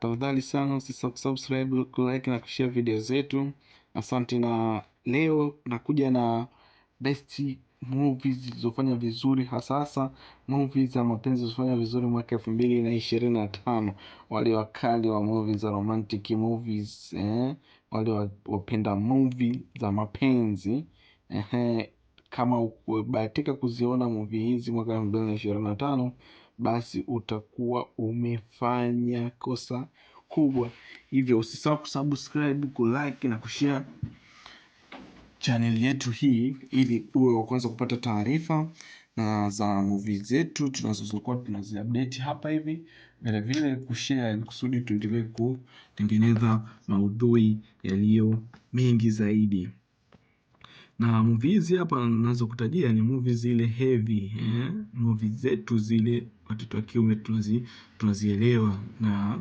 tafadhali sana usisahau kusubscribe, kulike na kushare video zetu. Asante. Na leo nakuja na best movies zilizofanya vizuri, hasa movies za mapenzi zilizofanya vizuri mwaka 2025. Wale wakali wa movies za romantic movies, wale wapenda movie za mapenzi, kama ubahatika kuziona movie hizi mwaka 2025, basi utakuwa umefanya kosa kubwa. Hivyo usisahau kusubscribe, kulike na kushare channel yetu hii, ili uwe wa kwanza kupata taarifa na za movie zetu tunazokuwa tunaziupdate hapa hivi. Vile vile kushare kusudi tuendelee kutengeneza maudhui yaliyo mengi zaidi. Na movie hizi hapa ninazokutajia ni movie zile heavy, movie zetu zile watoto wa kiume tunazielewa, na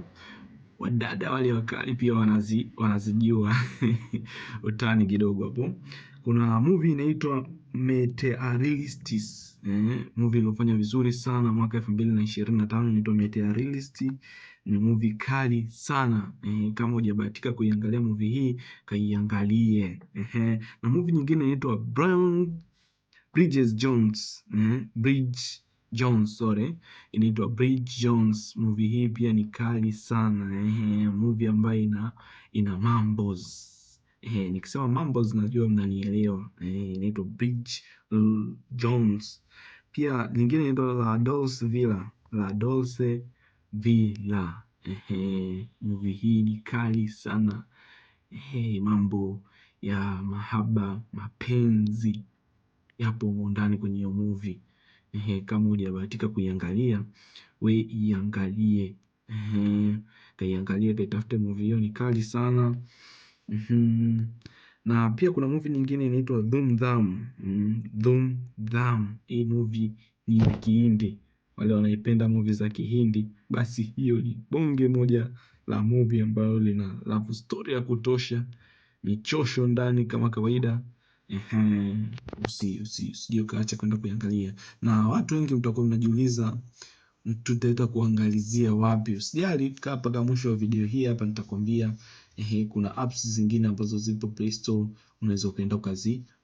wadada wale wakali pia wanazijua. Utani kidogo hapo. Kuna movie inaitwa Meteorists, movie iliyofanya vizuri sana mwaka 2025 inaitwa Meteorists. Ni movie kali sana, kama hujabahatika kuiangalia movie hii, kaiangalie. Na movie nyingine inaitwa Bridget Jones. Movie hii pia ni kali sana, movie ambayo ina mambos. Nikisema mambos najua mnanielewa. Inaitwa Bridget Jones. Pia nyingine inaitwa La Dolce Villa. Movie hii ni kali sana. Mambo ya mahaba, mapenzi yapo humo ndani kwenye hiyo movie. Kama hujabahatika kuiangalia, we iangalie. Kaiangalie, kaitafute movie hiyo, ni kali sana. Na pia kuna movie nyingine inaitwa Dhum Dham. Hii movie ni ya Kihindi. Wale wanaipenda movie za Kihindi, basi hiyo ni bonge moja la movie ambayo lina love story ya kutosha, michosho ndani kama kawaida. Usije ukaacha kwenda kuiangalia. Na watu wengi mtakuwa mnajiuliza tutaenda kuangalizia wapi. Usijali, kaa mpaka mwisho wa video hii hapa nitakwambia. Kuna apps zingine ambazo zipo Play Store, unaweza ukaenda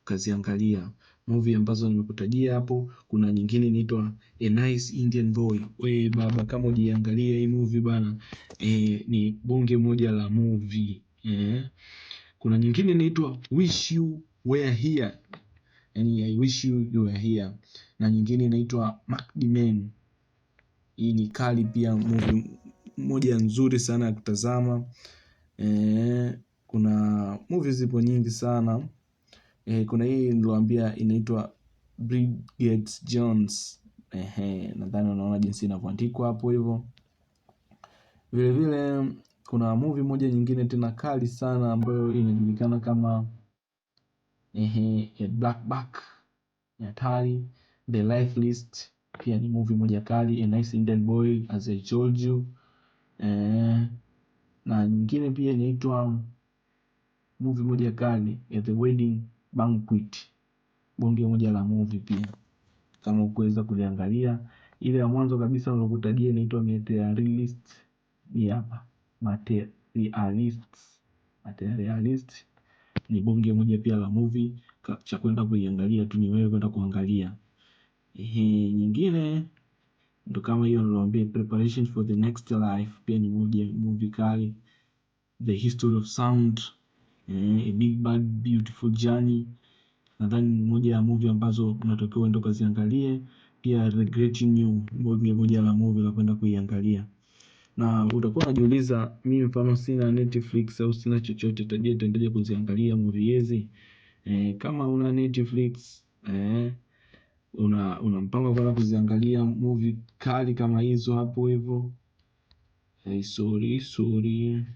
ukaziangalia movie ambazo nimekutajia hapo. Kuna nyingine inaitwa A Nice Indian Boy. We baba, kama ujiangalia hii movie bana, ni bonge moja la movie. Kuna nyingine inaitwa Wish You Were Here, yani I wish you were here. Na nyingine inaitwa Macdman. Hii ni kali pia, movie moja nzuri sana ya kutazama. Kuna movies zipo nyingi sana. Kuna hii niliwaambia inaitwa Bridget Jones. Nadhani unaona jinsi inavyoandikwa hapo hivyo. Vile vile kuna movie moja nyingine tena kali sana ambayo inajulikana kama Black Back, hatari. The Life List pia ni movie moja kali. A Nice Indian Boy, as I told you. Na nyingine pia inaitwa movie moja kali ya The Wedding Banquet. Bonge moja la movie pia, kama ukuweza kuliangalia. Ile ya mwanzo kabisa nilokutajia inaitwa Materialist. Ni hapa Materialist ni bonge moja pia la movie, cha kwenda kuiangalia tu, ni wewe kwenda kuangalia. Nyingine ndo kama hiyo nilowaambia, Preparation for the Next Life, pia ni movie kali. The History of Sound, A Big Bad Beautiful Journey, nadhani moja ya movie ambazo unatakiwa uende ukaziangalie. Pia Regretting You, moja la movie la kwenda kuiangalia. Na utakuwa unajiuliza, mimi mfano sina Netflix au sina chochote, nitaendaje kuziangalia movie hizi? Kama una Netflix, una mpango kwenda kuziangalia movie kali kama hizo hapo hivyo, sorry